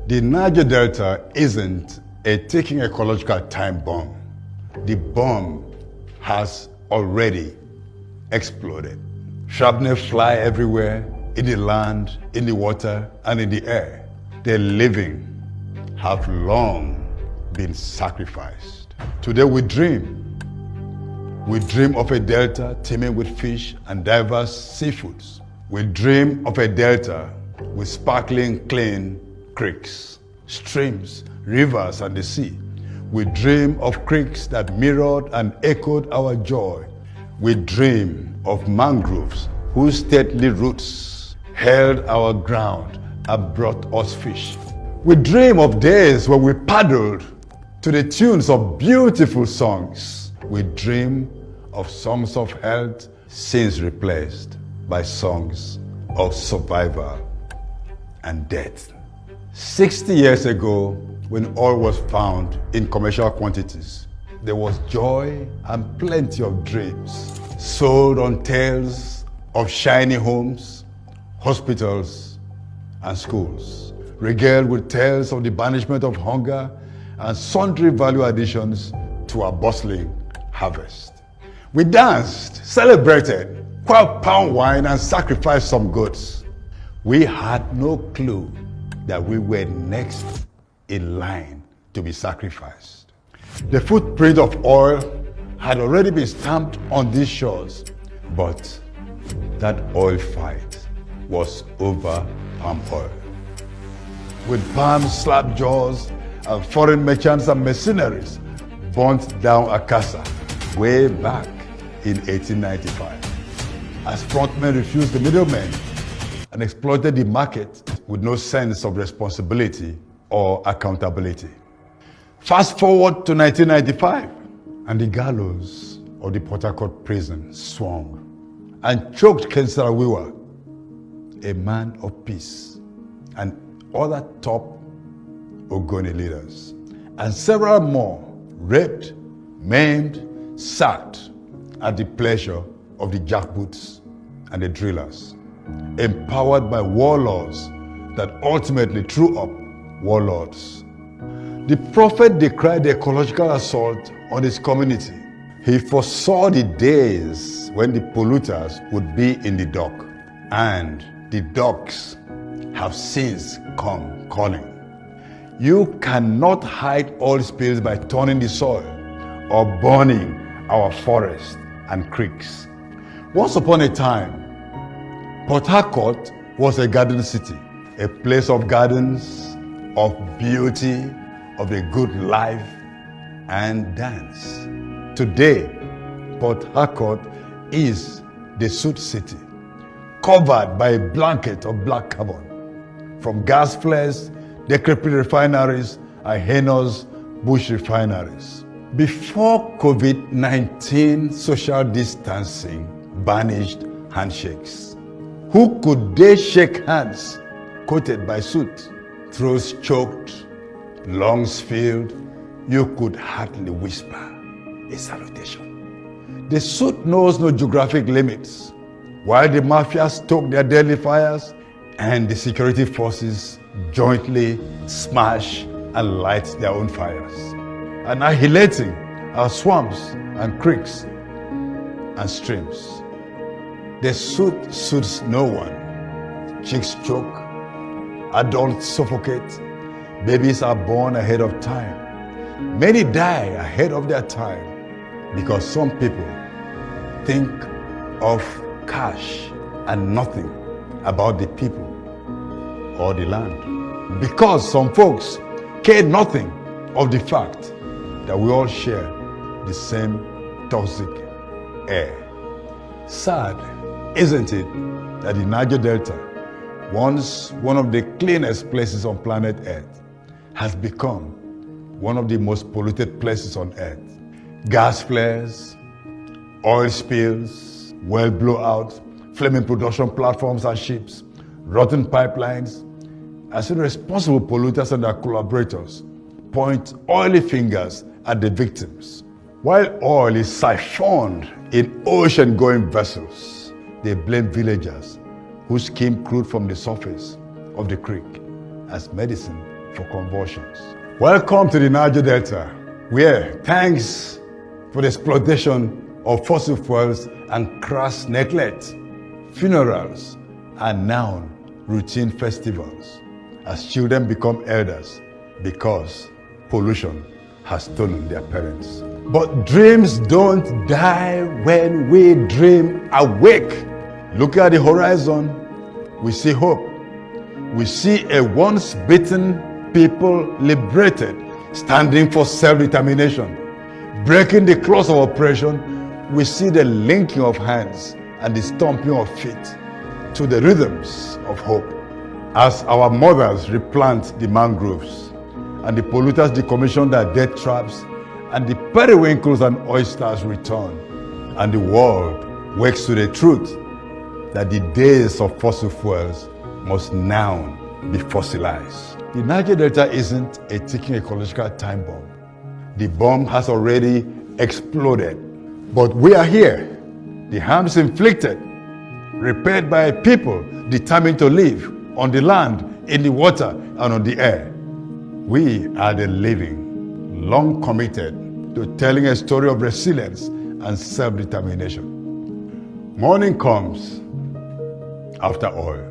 The Niger Delta isn't a ticking ecological time bomb. The bomb has already exploded. Shrapnel fly everywhere, in the land, in the water, and in the air. The living have long been sacrificed. Today we dream. We dream of a delta teeming with fish and diverse seafoods. We dream of a delta with sparkling, clean creeks, streams, rivers, and the sea. We dream of creeks that mirrored and echoed our joy. We dream of mangroves whose stately roots held our ground and brought us fish. We dream of days when we paddled to the tunes of beautiful songs. We dream of songs of health since replaced by songs of survival and death. 60 years ago, when oil was found in commercial quantities, there was joy and plenty of dreams sold on tales of shiny homes, hospitals, and schools, regaled with tales of the banishment of hunger and sundry value additions to our bustling harvest. We danced, celebrated, quaffed palm wine, and sacrificed some goods. We had no clue that we were next in line to be sacrificed. The footprint of oil had already been stamped on these shores, but that oil fight was over palm oil. With palm slap jaws and foreign merchants and mercenaries burnt down Akassa way back in 1895, as frontmen refused the middlemen and exploited the market with no sense of responsibility or accountability. Fast forward to 1995, and the gallows of the Port Harcourt prison swung and choked Ken Saro-Wiwa, a man of peace, and other top Ogoni leaders, and several more raped, maimed, sacked at the pleasure of the jackboots and the drillers, empowered by warlords that ultimately threw up warlords. The prophet decried the ecological assault on his community. He foresaw the days when the polluters would be in the dock, and the docks have since come calling. You cannot hide oil spills by turning the soil or burning our forests and creeks. Once upon a time, Port Harcourt was a garden city, a place of gardens, of beauty, of a good life and dance. Today, Port Harcourt is the soot city, covered by a blanket of black carbon, from gas flares, decrepit refineries, and heinous bush refineries. Before COVID-19, social distancing banished handshakes. Who could dare shake hands coated by soot? Throats choked, lungs filled, you could hardly whisper a salutation. The soot knows no geographic limits, while the mafia stoke their deadly fires and the security forces jointly smash and light their own fires, annihilating our swamps and creeks and streams. The soot suits no one. Chicks choke, adults suffocate, babies are born ahead of time. Many die ahead of their time because some people think of cash and nothing about the people or the land. Because some folks care nothing of the fact that we all share the same toxic air. Sad, isn't it, that the Niger Delta, once one of the cleanest places on planet Earth, has become one of the most polluted places on Earth. Gas flares, oil spills, well blowouts, flaming production platforms and ships, rotten pipelines, as irresponsible polluters and their collaborators point oily fingers at the victims. While oil is siphoned in ocean-going vessels, they blame villagers who skim crude from the surface of the creek as medicine for convulsions. Welcome to the Niger Delta, where thanks for the exploitation of fossil fuels and crass neglect, funerals are now routine festivals as children become elders because pollution has stolen their parents. But dreams don't die when we dream awake. Look at the horizon, we see hope. We see a once beaten people liberated, standing for self-determination. Breaking the claws of oppression, we see the linking of hands and the stomping of feet to the rhythms of hope. As our mothers replant the mangroves and the polluters decommission their death traps and the periwinkles and oysters return, and the world wakes to the truth that the days of fossil fuels must now be fossilized. The Niger Delta isn't a ticking ecological time bomb. The bomb has already exploded. But we are here, the harms inflicted, repaired by people determined to live on the land, in the water, and on the air. We are the living, long committed to telling a story of resilience and self-determination. Morning comes after oil.